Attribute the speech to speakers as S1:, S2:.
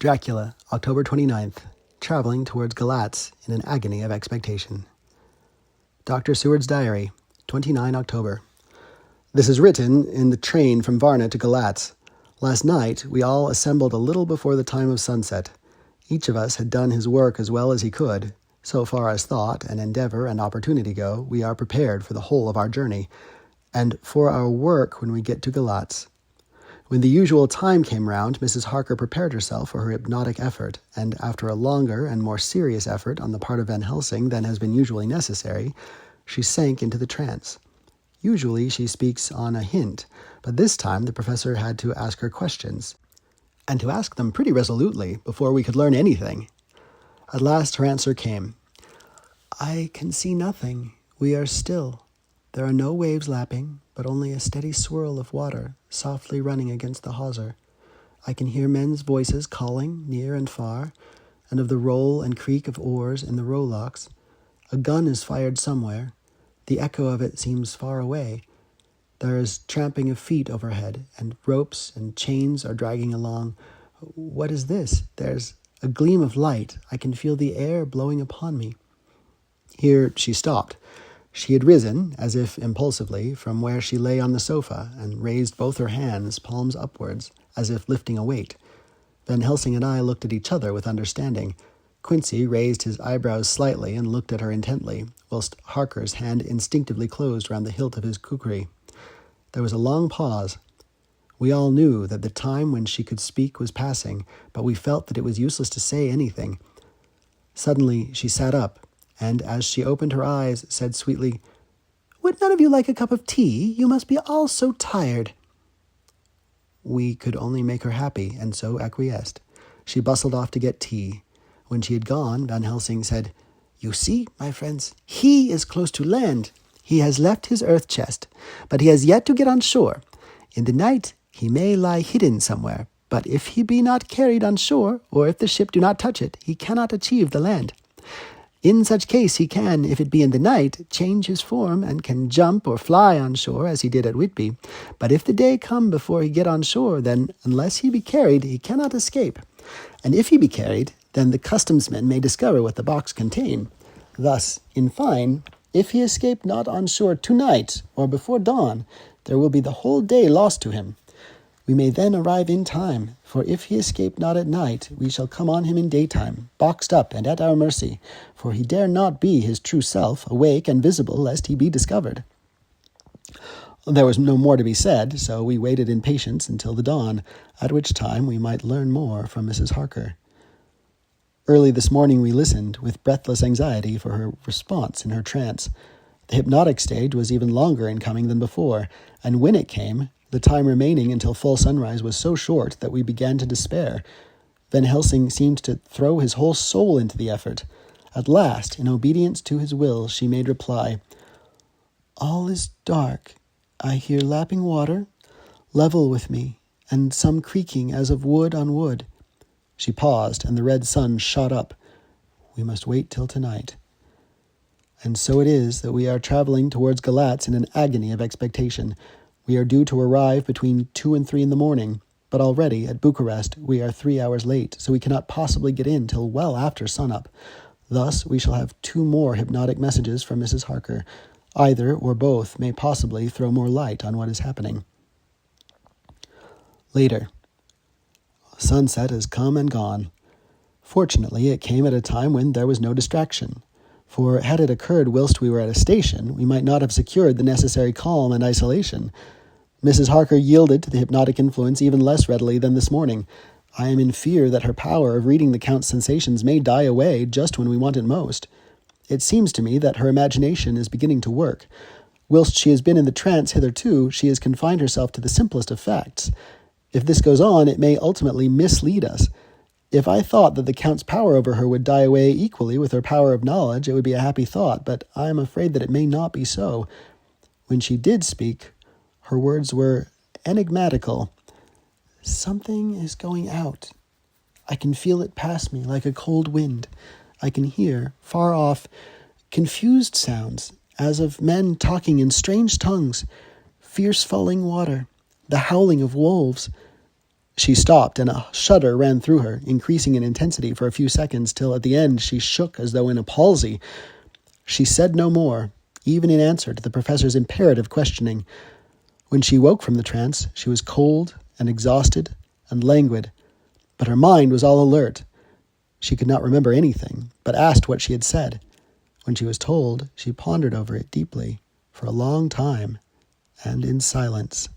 S1: Dracula, October 29th, traveling towards Galatz in an agony of expectation. Dr. Seward's Diary, 29 October. This is written in the train from Varna to Galatz. Last night, we all assembled a little before the time of sunset. Each of us had done his work as well as he could. So far as thought and endeavor and opportunity go, we are prepared for the whole of our journey, and for our work when we get to Galatz. When the usual time came round, Mrs. Harker prepared herself for her hypnotic effort, and after a longer and more serious effort on the part of Van Helsing than has been usually necessary, she sank into the trance. Usually she speaks on a hint, but this time the professor had to ask her questions, and to ask them pretty resolutely before we could learn anything. At last her answer came. "I can see nothing. We are still. There are no waves lapping, but only a steady swirl of water softly running against the hawser. I can hear men's voices calling near and far, and of the roll and creak of oars in the rowlocks. A gun is fired somewhere. The echo of it seems far away. There is tramping of feet overhead, and ropes and chains are dragging along. What is this? There's a gleam of light. I can feel the air blowing upon me." Here she stopped. She had risen, as if impulsively, from where she lay on the sofa, and raised both her hands, palms upwards, as if lifting a weight. Van Helsing and I looked at each other with understanding. Quincy raised his eyebrows slightly and looked at her intently, whilst Harker's hand instinctively closed round the hilt of his kukri. There was a long pause. We all knew that the time when she could speak was passing, but we felt that it was useless to say anything. Suddenly she sat up, and as she opened her eyes, said sweetly, "Would none of you like a cup of tea? You must be all so tired." We could only make her happy, and so acquiesced. She bustled off to get tea. When she had gone, Van Helsing said, "You see, my friends, he is close to land. He has left his earth chest, but he has yet to get on shore. In the night he may lie hidden somewhere, but if he be not carried on shore, or if the ship do not touch it, he cannot achieve the land. In such case he can, if it be in the night, change his form, and can jump or fly on shore, as he did at Whitby. But if the day come before he get on shore, then, unless he be carried, he cannot escape. And if he be carried, then the customsmen may discover what the box contain. Thus, in fine, if he escape not on shore tonight, or before dawn, there will be the whole day lost to him. We may then arrive in time, for if he escape not at night, we shall come on him in daytime, boxed up and at our mercy, for he dare not be his true self, awake and visible, lest he be discovered." There was no more to be said, so we waited in patience until the dawn, at which time we might learn more from Mrs. Harker. Early this morning we listened, with breathless anxiety, for her response in her trance. The hypnotic stage was even longer in coming than before, and when it came, the time remaining until full sunrise was so short that we began to despair. Van Helsing seemed to throw his whole soul into the effort. At last, in obedience to his will, she made reply, "All is dark. I hear lapping water, level with me, and some creaking as of wood on wood." She paused, and the red sun shot up. "We must wait till tonight." And so it is that we are traveling towards Galatz in an agony of expectation. We are due to arrive between 2 and 3 in the morning, but already at Bucharest we are 3 hours late, so we cannot possibly get in till well after sunup. Thus we shall have 2 more hypnotic messages from Mrs. Harker. Either or both may possibly throw more light on what is happening. Later. Sunset has come and gone. Fortunately, it came at a time when there was no distraction, for had it occurred whilst we were at a station, we might not have secured the necessary calm and isolation. Mrs. Harker yielded to the hypnotic influence even less readily than this morning. I am in fear that her power of reading the Count's sensations may die away just when we want it most. It seems to me that her imagination is beginning to work. Whilst she has been in the trance hitherto, she has confined herself to the simplest of facts. If this goes on, it may ultimately mislead us. If I thought that the Count's power over her would die away equally with her power of knowledge, it would be a happy thought, but I am afraid that it may not be so. When she did speak, her words were enigmatical. "Something is going out. I can feel it pass me like a cold wind. I can hear, far off, confused sounds, as of men talking in strange tongues, fierce falling water, the howling of wolves. She stopped, and a shudder ran through her, increasing in intensity for a few seconds, till at the end she shook as though in a palsy. She said no more, even in answer to the professor's imperative questioning. When she woke from the trance, she was cold and exhausted and languid, but her mind was all alert. She could not remember anything, but asked what she had said. When she was told, she pondered over it deeply, for a long time, and in silence.